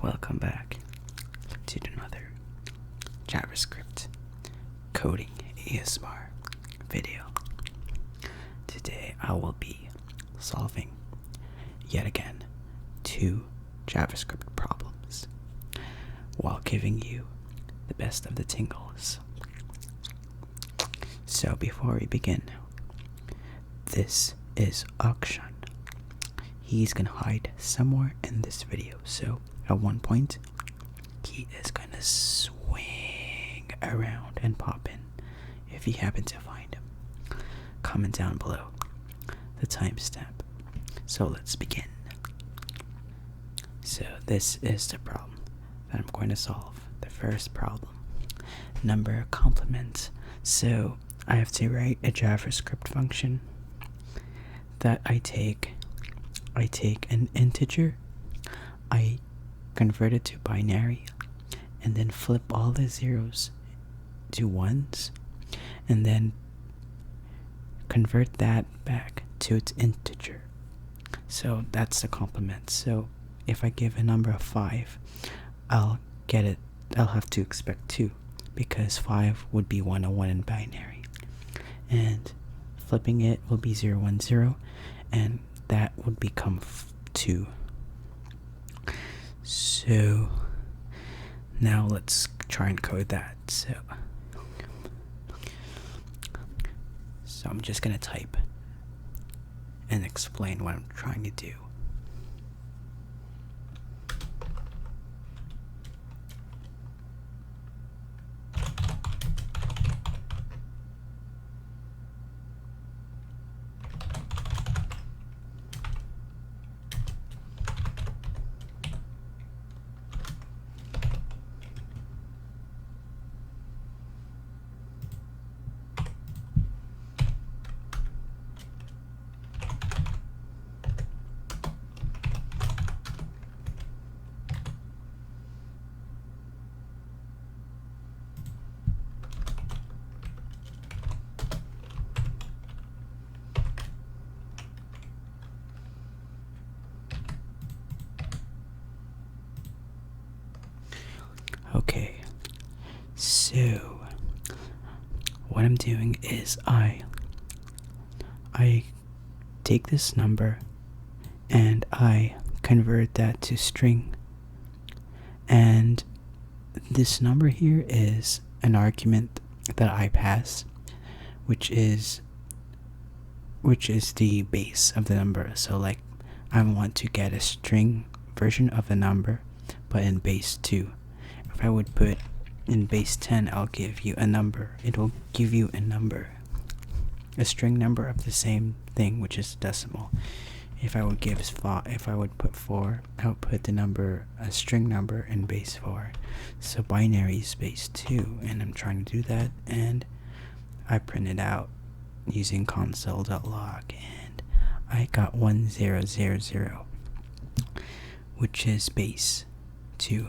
Welcome back to another JavaScript coding ASMR video. Today I will be solving yet again 2 JavaScript problems while giving you the best of the tingles. So before we begin, this is Akshan. He's gonna hide somewhere in this video, so at one point he is gonna swing around and pop in. If you happen to find him, comment down below the timestamp. So let's begin. So this is the problem that I'm going to solve. The first problem, number complement. So I have to write a JavaScript function that I take an integer, I convert it to binary, and then flip all the zeros to ones, and then convert that back to its integer. So that's the complement. So if I give a number of 5, I'll have to expect 2, because 5 would be 101 in binary, and flipping it will be 0, 1, 0, and that would become 2. So now let's try and code that. So I'm just gonna type and explain what I'm trying to do. Okay, so what I'm doing is I take this number and I convert that to string, and this number here is an argument that I pass, which is the base of the number. So like I want to get a string version of a number but in base 2. If I would put in base 10, I'll give you a number. It will give you a number, a string number of the same thing, which is decimal. If I would put 4, I would put a string number in base 4. So binary is base 2, and I'm trying to do that, and I print it out using console.log, and I got 1000, which is base 2.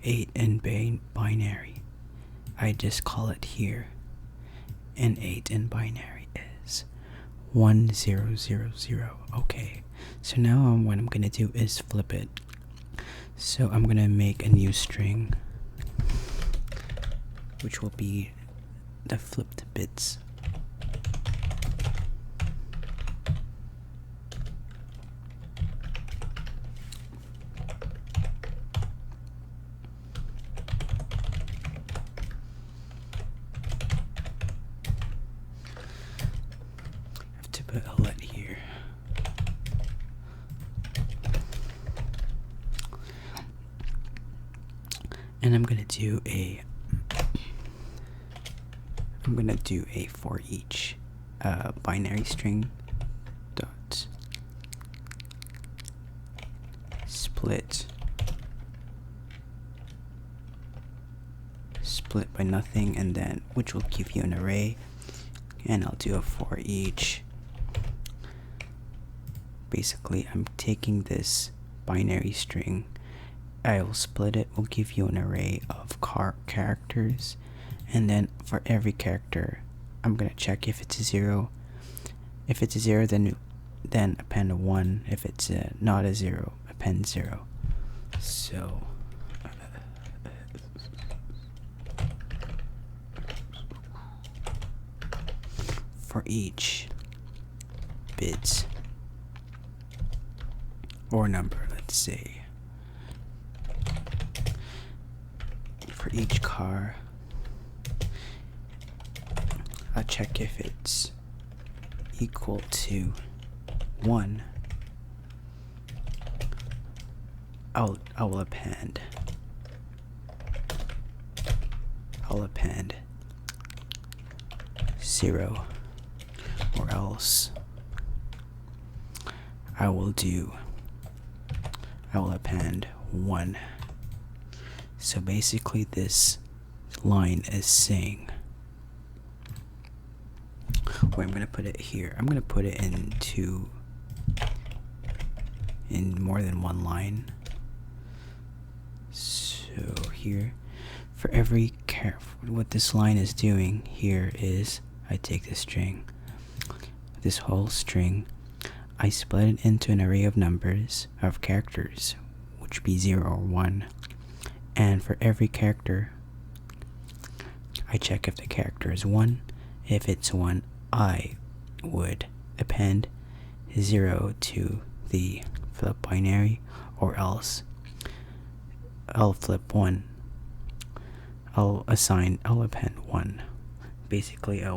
8 in binary. I just call it here, and 8 in binary is 1000. Okay, so now what I'm gonna do is flip it. So I'm gonna make a new string, which will be the flipped bits. Put a let here. And I'm gonna do a for each binary string dot split by nothing, and then which will give you an array, and I'll do a for each. Basically, I'm taking this binary string, I will split it, will give you an array of characters, and then for every character, I'm gonna check if it's a 0. If it's a 0, then append a 1. If it's not a 0, append 0. So for each bit or number, let's say, for each car, I'll check if it's equal to 1. I will append 0, or else I will append 1. So basically this line is saying, wait, I'm gonna put it here. I'm gonna put it in more than one line. So here, for every what this line is doing here is, I take this string, this whole string, I split it into an array of numbers, of characters, which would be 0 or 1. And for every character, I check if the character is 1. If it's 1, I would append 0 to the flip binary, or else I'll flip 1. I'll append 1. Basically, I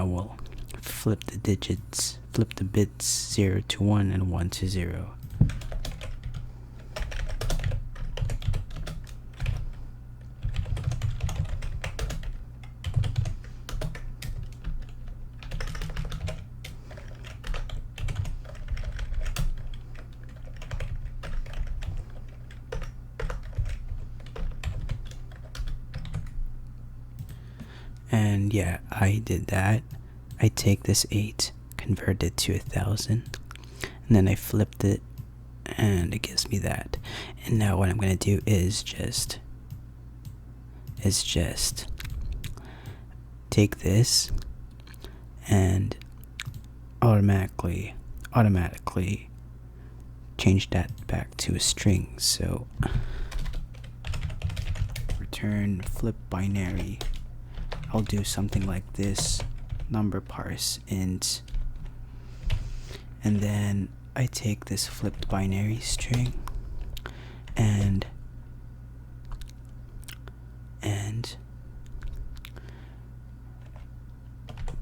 will flip the bits 0 to 1 and 1 to 0. And yeah, I did that. I take this 8, convert it to 1,000, and then I flipped it, and it gives me that. And now what I'm gonna do is just take this and automatically change that back to a string. So return flip binary. I'll do something like this, number parse int, and then I take this flipped binary string and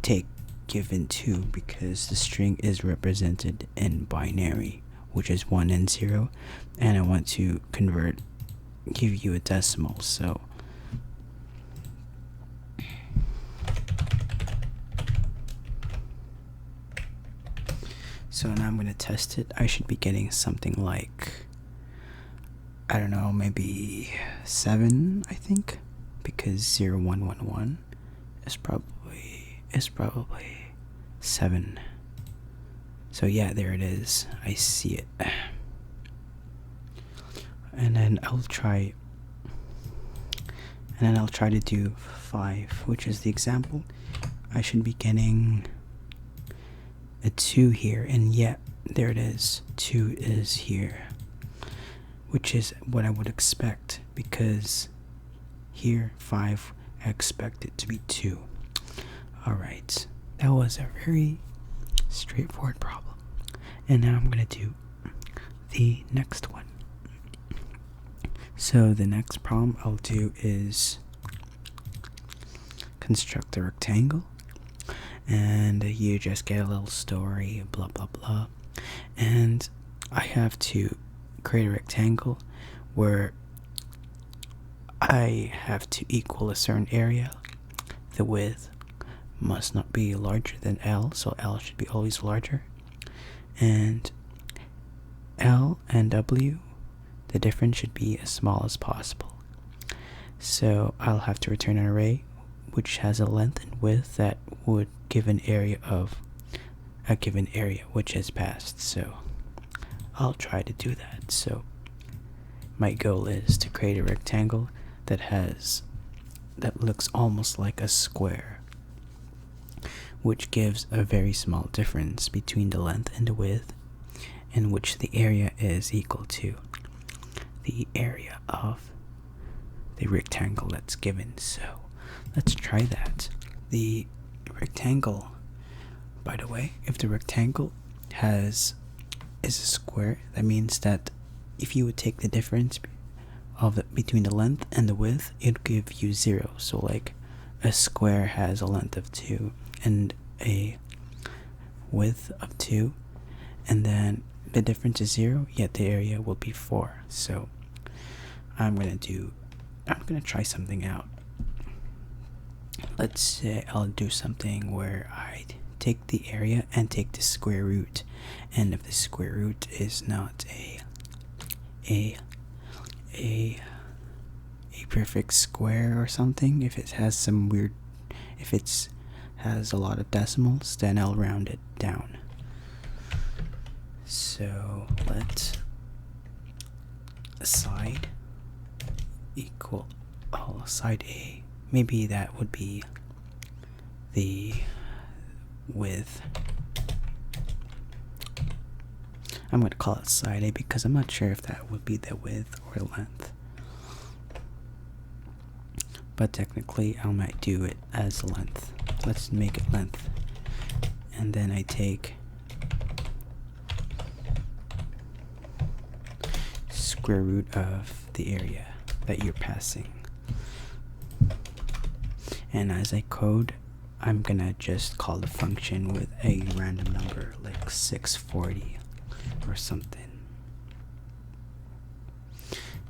take given 2, because the string is represented in binary, which is 1 and 0, and I want to give you a decimal. So now I'm going to test it. I should be getting something like, I don't know, maybe 7, I think, because 0, 1, 1, 1 is probably 7. So yeah, there it is. I see it. And then I'll try to do 5, which is the example. I should be getting a 2 here, and yeah, there it is. 2 is here, which is what I would expect, because here 5, I expect it to be 2. Alright, that was a very straightforward problem. And now I'm gonna do the next one. So the next problem I'll do is construct a rectangle, and you just get a little story, blah blah blah, and I have to create a rectangle where I have to equal a certain area. The width must not be larger than L, so L should be always larger, and L and W, the difference should be as small as possible. So I'll have to return an array which has a length and width that would give an area of a given area which has passed. So I'll try to do that. So my goal is to create a rectangle that looks almost like a square, which gives a very small difference between the length and the width, in which the area is equal to the area of the rectangle that's given. So let's try that. The rectangle, by the way, if the rectangle is a square, that means that if you would take the difference between the length and the width, it'll give you 0. So like a square has a length of 2 and a width of 2, and then the difference is 0, yet the area will be 4. So I'm gonna try something out. Let's say I'll do something where I take the area and take the square root, and if the square root is not a perfect square or something, if it has some weird, if it's has a lot of decimals, then I'll round it down. So let's side equal side A. Maybe that would be the width. I'm going to call it side A because I'm not sure if that would be the width or length. But technically I might do it as length. Let's make it length. And then I take square root of the area that you're passing. And as I code, I'm gonna just call the function with a random number like 640 or something.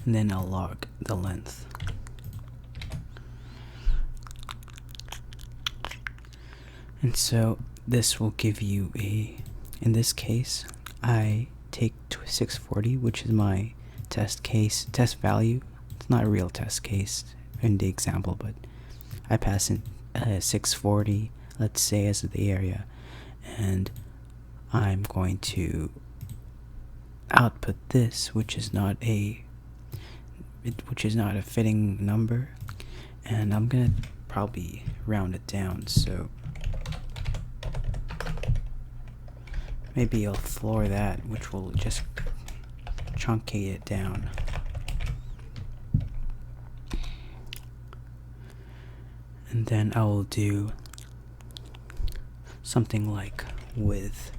And then I'll log the length. And so this will give you in this case, I take 640, which is my test value. It's not a real test case in the example, but I pass in 640, let's say, as the area, and I'm going to output this, which is not a fitting number, and I'm gonna probably round it down. So maybe I'll floor that, which will just truncate it down. And then I will do something like width.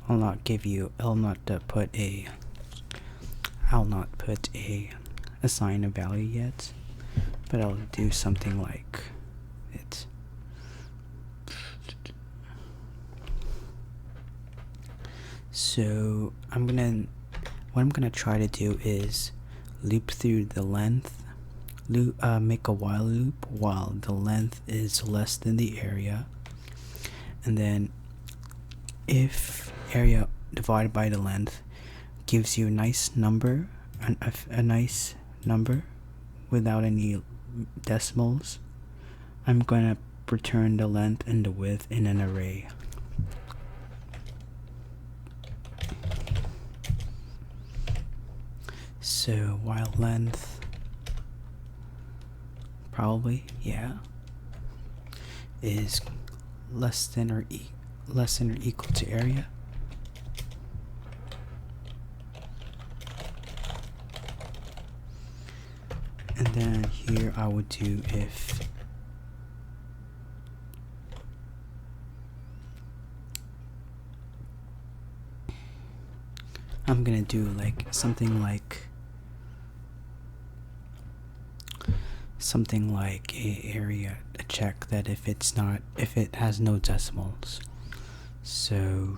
I'll not put assign a value yet, but I'll do something like it. So what I'm gonna try to do is loop through the length, make a while loop while the length is less than the area, and then if area divided by the length gives you a nice number, a nice number without any decimals, I'm gonna return the length and the width in an array. So while length, probably, yeah, is less than or equal to area, and then here I would do if I'm gonna do like something like a area, a check that if it has no decimals. So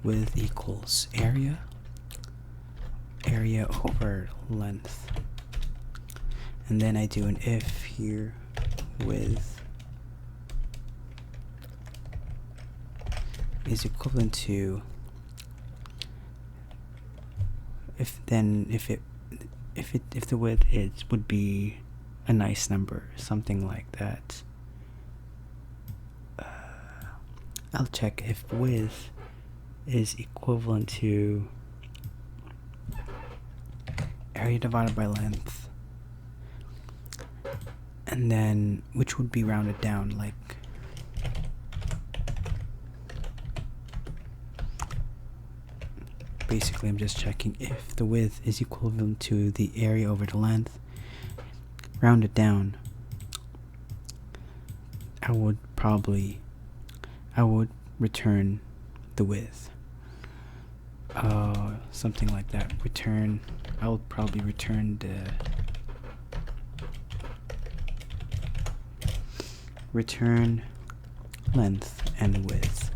width equals area over length, and then I do an if here with is equivalent to if the width would be a nice number, something like that. I'll check if width is equivalent to area divided by length, and then which would be rounded down, like basically I'm just checking if the width is equivalent to the area over the length. Round it down. I would return the width. Something like that. I would probably return the return length and width,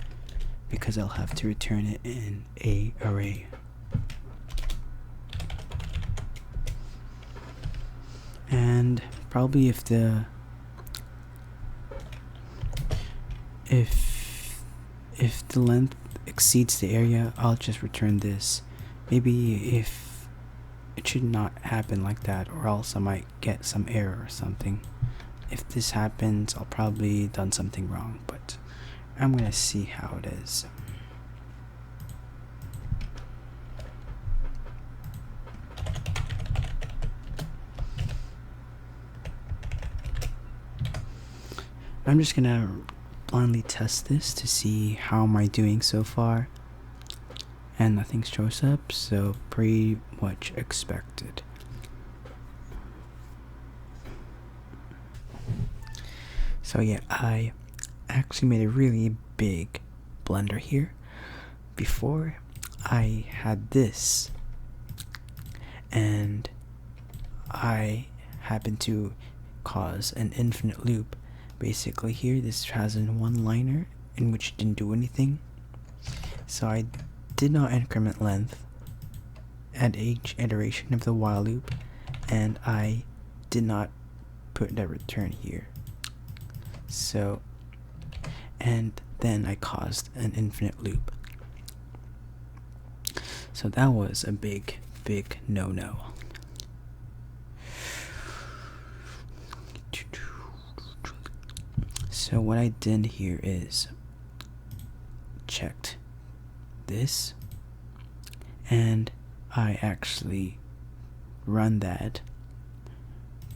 because I'll have to return it in a array. And probably if the length exceeds the area, I'll just return this. Maybe if it should not happen like that, or else I might get some error or something. If this happens, I'll probably done something wrong, but I'm gonna see how it is. I'm just gonna blindly test this to see how am I doing so far, and nothing shows up, so pretty much expected. So yeah, I actually made a really big blunder here. Before, I had this, and I happened to cause an infinite loop. Basically here, this has a one-liner in which it didn't do anything. So I did not increment length at each iteration of the while loop, and I did not put the return here. So, and then I caused an infinite loop. So that was a big no-no. So what I did here is checked this, and I actually run that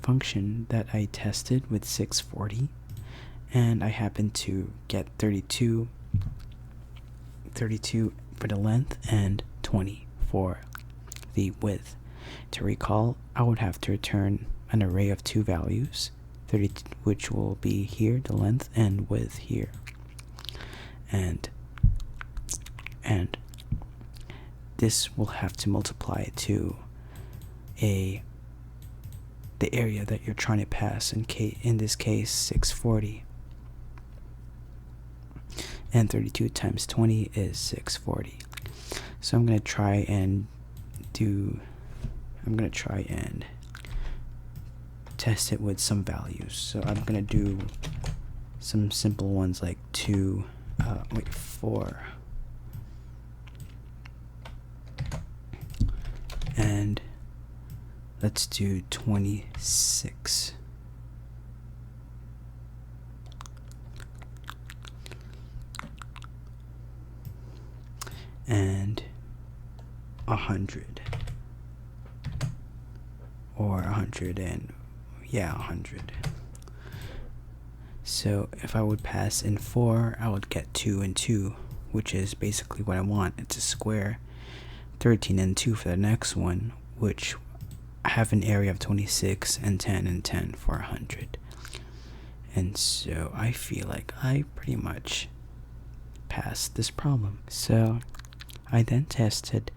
function that I tested with 640, and I happened to get 32 for the length and 20 for the width. To recall, I would have to return an array of two values, 30, which will be here, the length, and width here, and this will have to multiply it to the area that you're trying to pass, in this case 640, and 32 times 20 is 640. So I'm gonna try and test it with some values. So I'm gonna do some simple ones like 4, and let's do 26. And 100, or 100, and 100. So if I would pass in 4, I would get 2 and 2, which is basically what I want. It's a square. 13 and 2 for the next one, which I have an area of 26, and 10 and 10 for 100. And so I feel like I pretty much passed this problem. So I then tested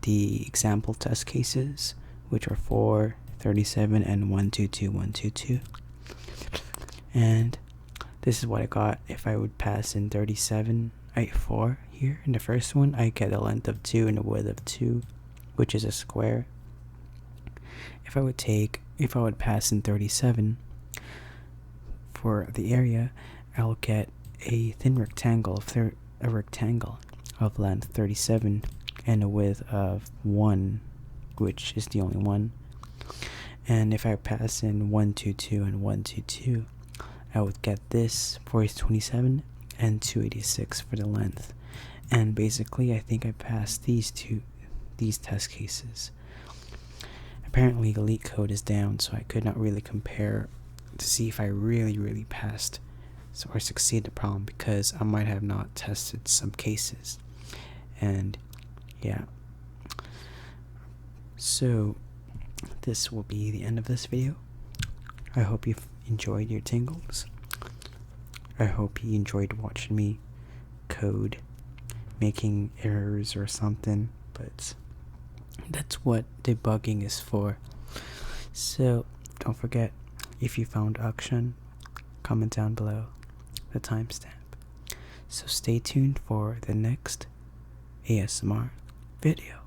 the example test cases, which are 4, 37, and 122, 122. And this is what I got. If I would pass in 37, 4 here in the first one, I get a length of 2 and a width of 2, which is a square. If I would pass in 37 for the area, I'll get a thin rectangle, of length 37 and a width of 1, which is the only one. And if I pass in 122 and 122, I would get this for 27 and 286 for the length. And basically I think I passed these test cases. Apparently the LeetCode is down, so I could not really compare to see if I really passed or succeeded the problem, because I might have not tested some cases. And yeah, So this will be the end of this video. I hope you've enjoyed your tingles. I hope you enjoyed watching me code, making errors or something, but that's what debugging is for. So don't forget, if you found action, comment down below the timestamp. So stay tuned for the next ASMR video.